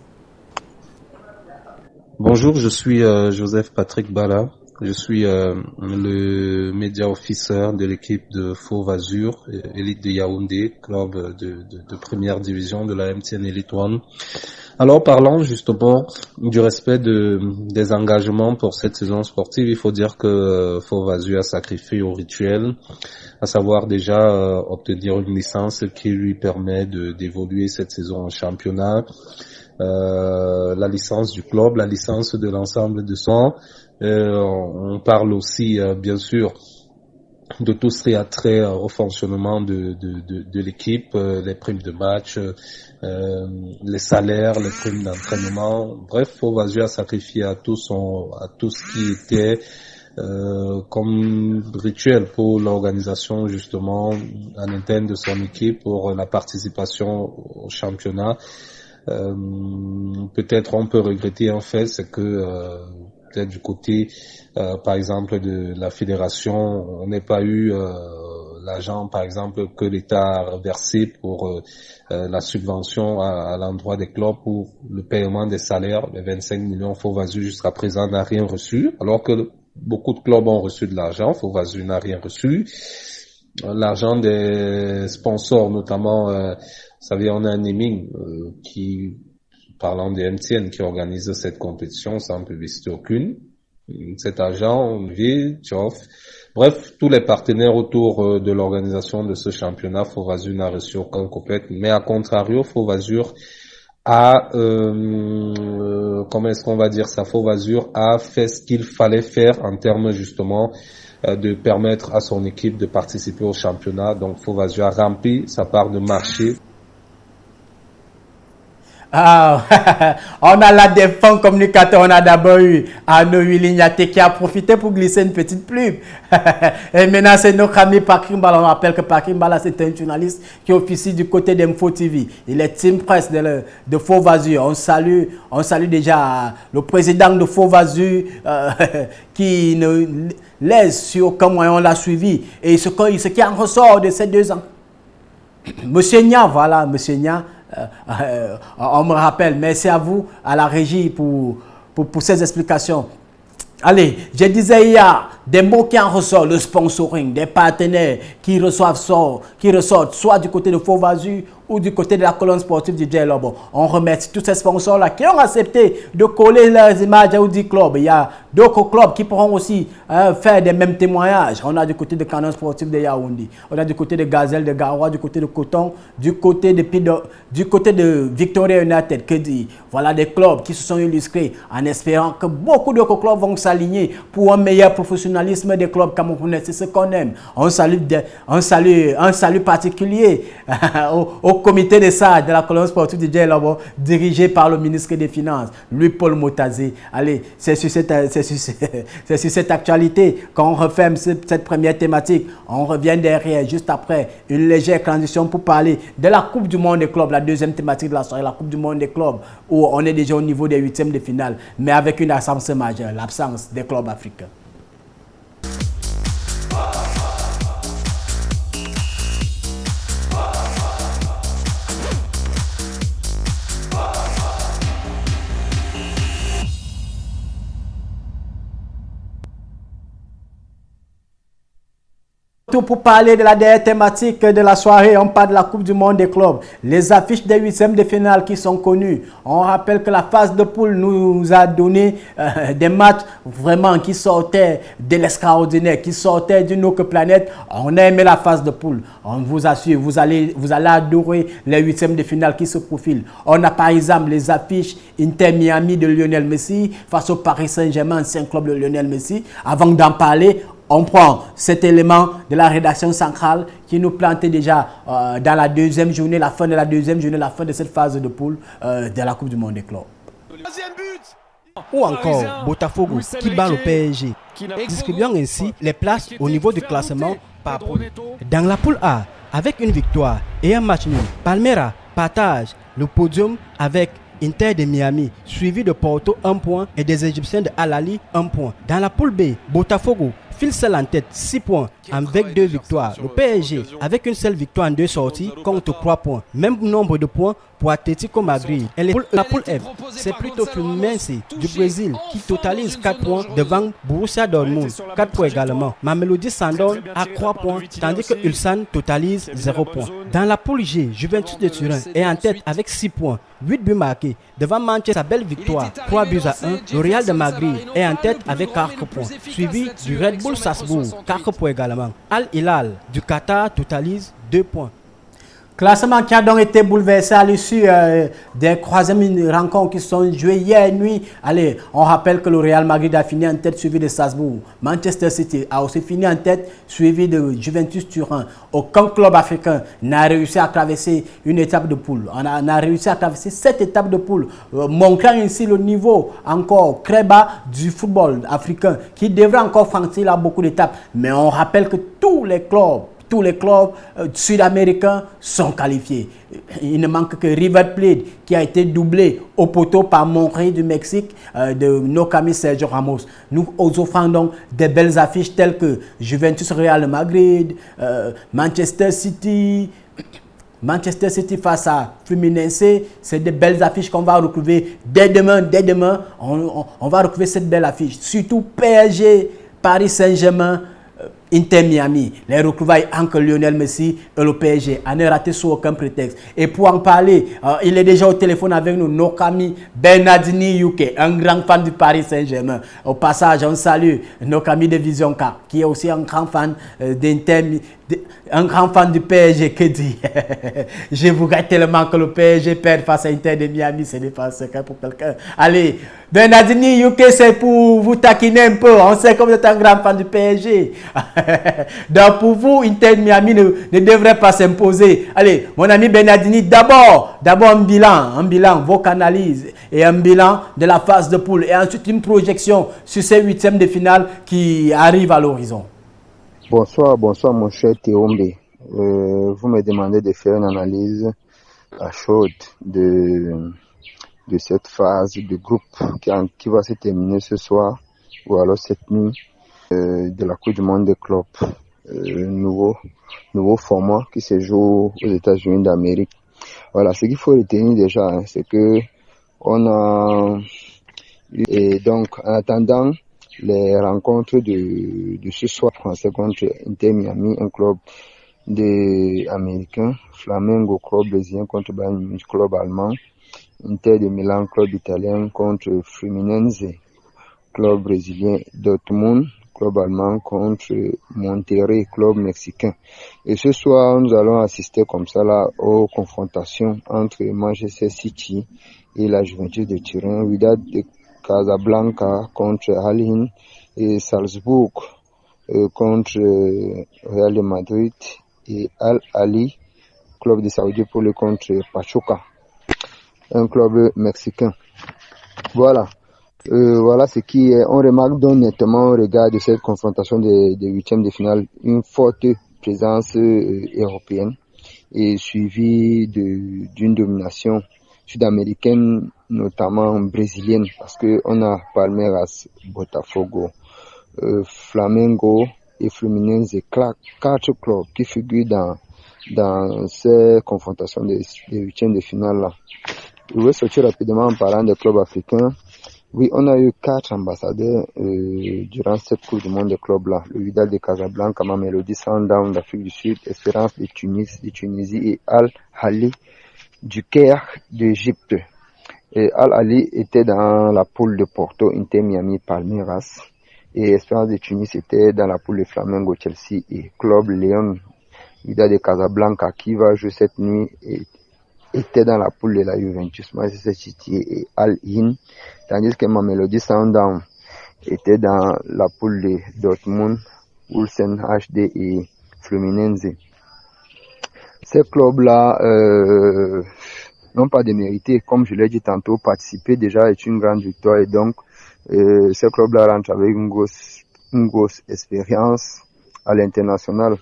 Bonjour, je suis Joseph Patrick Bala. Je suis le média officer de l'équipe de Faux Vazur, élite de Yaoundé, club de première division de la MTN Elite One. Alors, parlons justement du respect des engagements pour cette saison sportive. Il faut dire que Faux Vazur a sacrifié au rituel, à savoir déjà obtenir une licence qui lui permet d'évoluer cette saison en championnat. La licence du club, la licence de l'ensemble de son. On parle aussi, bien sûr, de tout ce qui a trait au fonctionnement de l'équipe, les primes de match, les salaires, les primes d'entraînement. Bref, Faux Vazur a sacrifié à tout ce qui était comme rituel pour l'organisation justement en interne de son équipe pour la participation au championnat. Peut-être on peut regretter en fait, c'est que peut-être du côté par exemple de la fédération, on n'ait pas eu l'argent par exemple que l'État a versé pour la subvention à l'endroit des clubs pour le paiement des salaires. Les 25 millions Faux Vazur jusqu'à présent n'a rien reçu, alors que beaucoup de clubs ont reçu de l'argent. Faux Vazur n'a rien reçu. L'argent des sponsors notamment, vous savez, on a un naming qui, parlant des MTN, qui organise cette compétition sans publicité aucune. Cet argent, on vit, bref, tous les partenaires autour de l'organisation de ce championnat, Faux Vazur n'a reçu aucun copec. Mais à contrario, Faux Vazur a, comment est-ce qu'on va dire ça, Faux Vazur a fait ce qu'il fallait faire en termes justement de permettre à son équipe de participer au championnat. Donc Faux Vazur a rempli sa part de marché. Ah, on a la défense communicateur, on a d'abord eu Arnaud Willignate qui a profité pour glisser une petite plume. Et maintenant, c'est notre ami Patrick Mbala. On rappelle que Patrick Mbala, c'est un journaliste qui officie du côté d'Info TV. Il est team presse de Faux Vazur. On salue déjà le président de Faux Vazur qui ne laisse sur aucun moyen, on l'a suivi. Et ce qui en ressort de ces 2 ans. Monsieur Nia, voilà, Monsieur Nia. On me rappelle, merci à vous, à la régie pour ces explications. Allez, je disais, il y a des mots qui en ressortent, le sponsoring, des partenaires qui ressortent soit du côté de Faux Vazur ou du côté de la colonne sportive du Djei Lobo. On remercie tous ces sponsors-là qui ont accepté de coller leurs images au dit club. Il y a d'autres clubs qui pourront aussi faire des mêmes témoignages. On a du côté de Canon Sportif de Yaoundé, on a du côté de Gazelle de Garoua, du côté de Coton, du côté de Victoria United, que dit. Voilà des clubs qui se sont illustrés en espérant que beaucoup d'autres clubs vont s'aligner pour un meilleur professionnalisme des clubs camerounais. C'est ce qu'on aime. Un salut particulier au comité des sages de la colonne sportive du Djei Lobo, dirigé par le ministre des Finances, Louis-Paul Motazé. Allez, c'est sur cette actualité qu'on referme cette première thématique. On revient derrière, juste après, une légère transition pour parler de la Coupe du Monde des clubs, la deuxième thématique de la soirée, la Coupe du Monde des clubs, où on est déjà au niveau des 8e de finale, mais avec une absence majeure, l'absence des clubs africains. Pour parler de la dernière thématique de la soirée, on parle de la Coupe du Monde des clubs. Les affiches des 8e de finale qui sont connues. On rappelle que la phase de poule nous a donné des matchs vraiment qui sortaient de l'extraordinaire, qui sortaient d'une autre planète. On a aimé la phase de poule. On vous assure, vous allez adorer les 8e de finale qui se profilent. On a par exemple les affiches Inter Miami de Lionel Messi face au Paris Saint-Germain, ancien club de Lionel Messi. Avant d'en parler, on prend cet élément de la rédaction centrale qui nous plantait déjà dans la deuxième journée, la fin de la deuxième journée, la fin de cette phase de poule de la Coupe du Monde des clubs. Ou encore Botafogo qui bat le PSG, distribuant ainsi les places au niveau du classement par poule. Dans la poule A, avec une victoire et un match nul, Palmeiras partage le podium avec Inter de Miami, suivi de Porto 1 point et des Égyptiens de Al Ahly 1 point. Dans la poule B, Botafogo file seul en tête 6 points avec 2 victoires. Le PSG avec une seule victoire en 2 sorties compte 3 points. Même nombre de points pour Atlético Madrid. Et la poule F, c'est plutôt Fluminense du Brésil qui totalise 4 points devant Borussia Dortmund, 4 points également. Mamelodi Sundowns a 3 points tandis que Ulsan totalise 0 points. Dans la poule G, Juventus de Turin est en tête avec 6 points, 8 buts marqués. Devant Manchester, sa belle victoire, 3 buts à 1. Le Real de Madrid est en tête avec 4 points, suivi du Red Bull Salzbourg, 4 points également. Al Hilal du Qatar totalise 2 points. Classement qui a donc été bouleversé à l'issue des troisièmes rencontres qui sont jouées hier nuit. Allez, on rappelle que le Real Madrid a fini en tête suivi de Salzbourg. Manchester City a aussi fini en tête suivi de Juventus Turin. Aucun club africain n'a réussi à traverser une étape de poule. On a réussi à traverser cette étape de poule, montrant ainsi le niveau encore très bas du football africain qui devrait encore franchir là beaucoup d'étapes. Mais on rappelle que tous les clubs sud-américains sont qualifiés. Il ne manque que River Plate qui a été doublé au poteau par Monterrey du Mexique de notre ami Sergio Ramos. Nous offrons donc des belles affiches telles que Juventus Real Madrid, Manchester City face à Fluminense. C'est des belles affiches qu'on va retrouver dès demain. On va retrouver cette belle affiche. Surtout PSG, Paris Saint-Germain, Inter Miami, les retrouvailles entre Lionel Messi et le PSG, à ne rater sous aucun prétexte. Et pour en parler, il est déjà au téléphone avec nous, notre ami Bernardini Yuke, un grand fan du Paris Saint-Germain. Au passage, on salue notre ami de Vision K, qui est aussi un grand fan d'Inter Un grand fan du PSG qui dit je vous regrette tellement que le PSG perde face à Inter de Miami, ce n'est pas un secret pour quelqu'un. Allez, Bernardini, UK, c'est pour vous taquiner un peu. On sait que vous êtes un grand fan du PSG. Donc pour vous, Inter de Miami ne devrait pas s'imposer. Allez, mon ami Bernardini, d'abord un bilan, vos analyses et un bilan de la phase de poule et ensuite une projection sur ces huitièmes de finale qui arrivent à l'horizon. Bonsoir mon cher Théombe. Vous me demandez de faire une analyse à chaude de cette phase de groupe qui va se terminer ce soir ou alors cette nuit de la Coupe du Monde des clubs. Nouveau format qui se joue aux États-Unis d'Amérique. Voilà, ce qu'il faut retenir déjà, c'est que et donc en attendant les rencontres de ce soir français contre Inter Miami, un club américain, Flamengo, club brésilien contre Bayern Munich, club allemand, Inter de Milan, club italien contre Fluminense, club brésilien, Dortmund, club allemand contre Monterrey, club mexicain. Et ce soir, nous allons assister comme ça là aux confrontations entre Manchester City et la Juventus de Turin, Wydad de Casablanca contre Al Hilal et Salzbourg contre Real de Madrid et Al Ahly, club de Saoudi pour le contre Pachuca, un club mexicain. Voilà. Voilà ce qui est, on remarque donc nettement au regard de cette confrontation des huitièmes de finale une forte présence européenne et suivie d'une domination sud-américaine, notamment brésilienne, parce que on a Palmeiras, Botafogo, Flamengo et Fluminense, quatre clubs qui figurent dans ces confrontations des huitièmes de finale là. Je vais sortir rapidement en parlant des clubs africains. Oui, on a eu 4 ambassadeurs durant cette Coupe du Monde des clubs là. Le Wydad de Casablanca, Mamelodi Sundowns d'Afrique du Sud, Espérance de Tunisie et Al Ahly du Caire d'Égypte. Et Al Ahly était dans la poule de Porto, Inter Miami, Palmeiras. Et Espérance de Tunis était dans la poule de Flamengo, Chelsea et Club Léon. Wydad de Casablanca qui va jouer cette nuit était dans la poule de la Juventus, Manchester City et Al Hilal, tandis que Mamelodi Sundowns était dans la poule de Dortmund, Ulsen HD et Fluminense. Ces clubs-là n'ont pas démérité, comme je l'ai dit tantôt, participer déjà est une grande victoire et donc ces clubs-là rentrent avec une grosse expérience à l'international.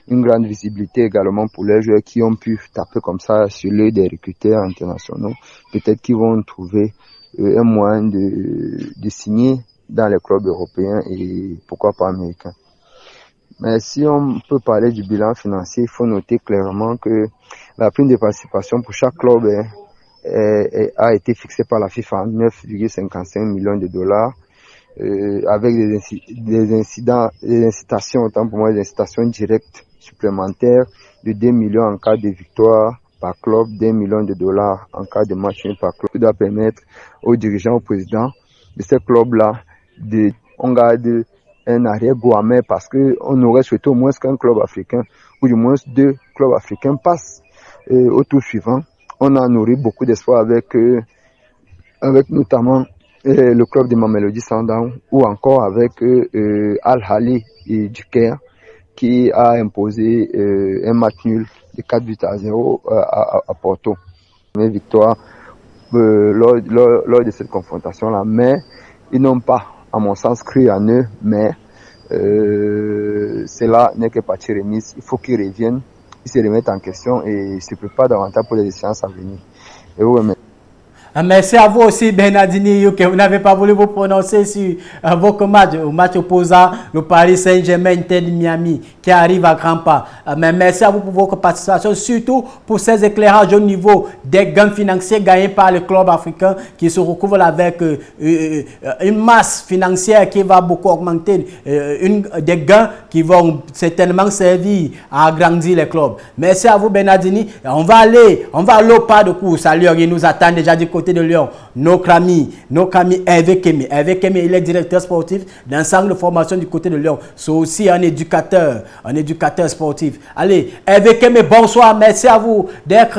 Une grande visibilité également pour les joueurs qui ont pu taper comme ça sur l'œil des recruteurs internationaux. Peut-être qu'ils vont trouver un moyen de signer dans les clubs européens et pourquoi pas américains. Mais si on peut parler du bilan financier, il faut noter clairement que la prime de participation pour chaque club a été fixée par la FIFA à 9,55 millions de dollars. Avec des incitations, autant pour moi des incitations directes supplémentaires de 2 millions en cas de victoire par club, 2 millions de dollars en cas de match nul par club. Ça doit permettre aux dirigeants, au président de ces clubs-là on garde un arrière-goût amer parce que on aurait souhaité au moins qu'un club africain ou du moins 2 clubs africains passent au tour suivant. On a nourri beaucoup d'espoir avec notamment le club de Mamelodi Sundowns ou encore avec Al Ahly du Caire qui a imposé un match nul de 4-0 à Porto. Une victoire lors de cette confrontation-là, mais ils n'ont pas, à mon sens, cru en eux, mais cela n'est que partie remise. Il faut qu'ils reviennent, ils se remettent en question et se préparent davantage pour les séances à venir. Et oui, mais merci à vous aussi, Bernardini, que vous n'avez pas voulu vous prononcer sur votre match opposant le Paris Saint-Germain Inter de Miami, qui arrive à grands pas. Mais merci à vous pour votre participation, surtout pour ces éclairages au niveau des gains financiers gagnés par le club africain qui se recouvre avec une masse financière qui va beaucoup augmenter, des gains qui vont certainement servir à agrandir les clubs. Merci à vous, Bernardini. On va aller au pas de course. À l'heure, il nous attend déjà du côté côté de Lyon, notre ami Hervé Kémé. Hervé Kémé, il est directeur sportif d'un centre de formation du côté de Lyon. C'est aussi un éducateur sportif. Allez, Hervé Kémé, bonsoir, merci à vous d'être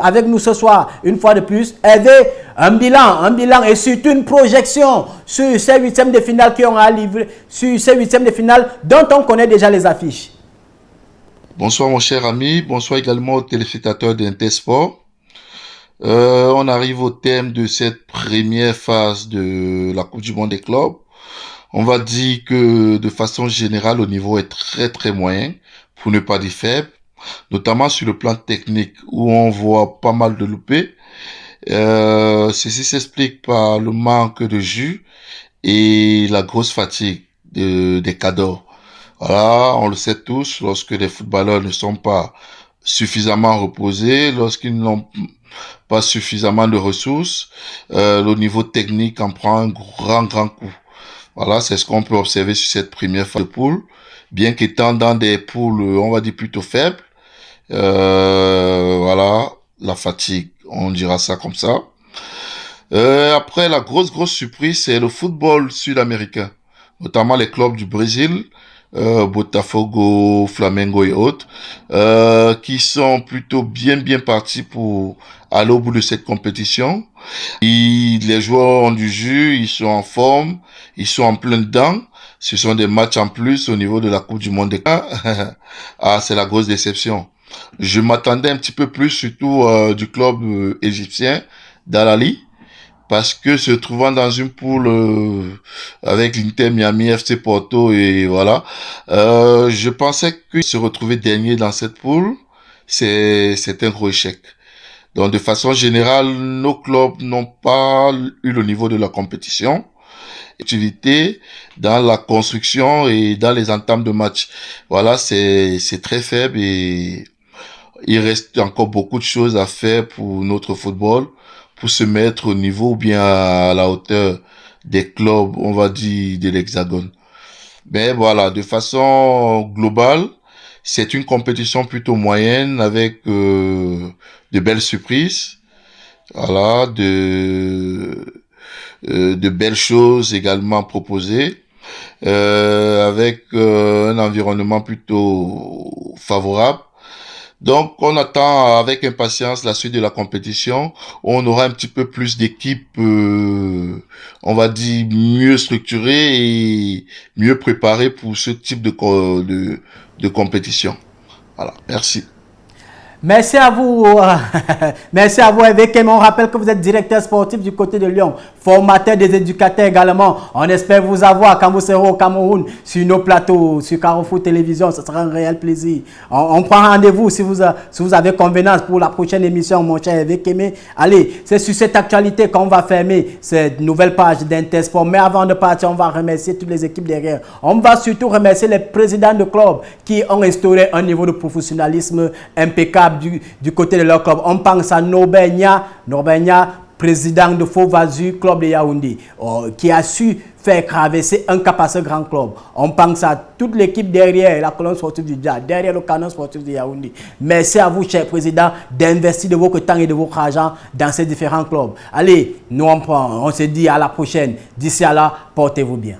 avec nous ce soir, une fois de plus. Hervé, un bilan et surtout une projection sur ces huitièmes de finale qui ont à livrer, sur ces huitièmes de finale dont on connaît déjà les affiches. Bonsoir mon cher ami, bonsoir également aux téléspectateurs d'Intersport. On arrive au thème de cette première phase de la Coupe du Monde des clubs. On va dire que de façon générale, le niveau est très très moyen, pour ne pas dire faible, notamment sur le plan technique où on voit pas mal de loupés. Ceci s'explique par le manque de jus et la grosse fatigue des cadors. Voilà, on le sait tous, lorsque les footballeurs ne sont pas suffisamment reposés, lorsqu'ils n'ont pas suffisamment de ressources, le niveau technique en prend un grand coup. Voilà, c'est ce qu'on peut observer sur cette première phase de poule, bien qu'étant dans des poules, on va dire plutôt faibles. Voilà, la fatigue, on dira ça comme ça. Après, la grosse surprise, c'est le football sud-américain, notamment les clubs du Brésil, Botafogo, Flamengo et autres, qui sont plutôt bien partis pour aller au bout de cette compétition. Les joueurs ont du jus, ils sont en forme, ils sont en plein dedans. Ce sont des matchs en plus au niveau de la Coupe du Monde. Ah, c'est la grosse déception. Je m'attendais un petit peu plus, surtout du club égyptien d'Al-Ahly, parce que se trouvant dans une poule avec l'Inter Miami, FC Porto et voilà, je pensais que se retrouver dernier dans cette poule, c'est un gros échec. Donc de façon générale, nos clubs n'ont pas eu le niveau de la compétition. Activité dans la construction et dans les entames de match. Voilà, c'est très faible et il reste encore beaucoup de choses à faire pour notre football, pour se mettre au niveau ou bien à la hauteur des clubs, on va dire, de l'Hexagone. Mais voilà, de façon globale, c'est une compétition plutôt moyenne avec de belles surprises. Voilà, de belles choses également proposées, avec un environnement plutôt favorable. Donc, on attend avec impatience la suite de la compétition. On aura un petit peu plus d'équipes, on va dire, mieux structurées et mieux préparées pour ce type de compétition. Voilà, merci. Merci à vous. Merci à vous, Hervé Kémé. On rappelle que vous êtes directeur sportif du côté de Lyon, formateur des éducateurs également. On espère vous avoir quand vous serez au Cameroun sur nos plateaux, sur Carrefour Télévision. Ce sera un réel plaisir. On prend rendez-vous si vous avez convenance pour la prochaine émission, mon cher Hervé Kémé. Allez, c'est sur cette actualité qu'on va fermer cette nouvelle page d'Intersport. Mais avant de partir, on va remercier toutes les équipes derrière. On va surtout remercier les présidents de clubs qui ont instauré un niveau de professionnalisme impeccable du côté de leur club. On pense à Norbert Nia, président de Faux Vazur, club de Yaoundé, qui a su faire traverser un cap à ce grand club. On pense à toute l'équipe derrière la colonne sportive du Dja, derrière le canon sportif de Yaoundé. Merci à vous, cher président, d'investir de votre temps et de votre argent dans ces différents clubs. Allez, nous on se dit à la prochaine. D'ici à là, portez-vous bien.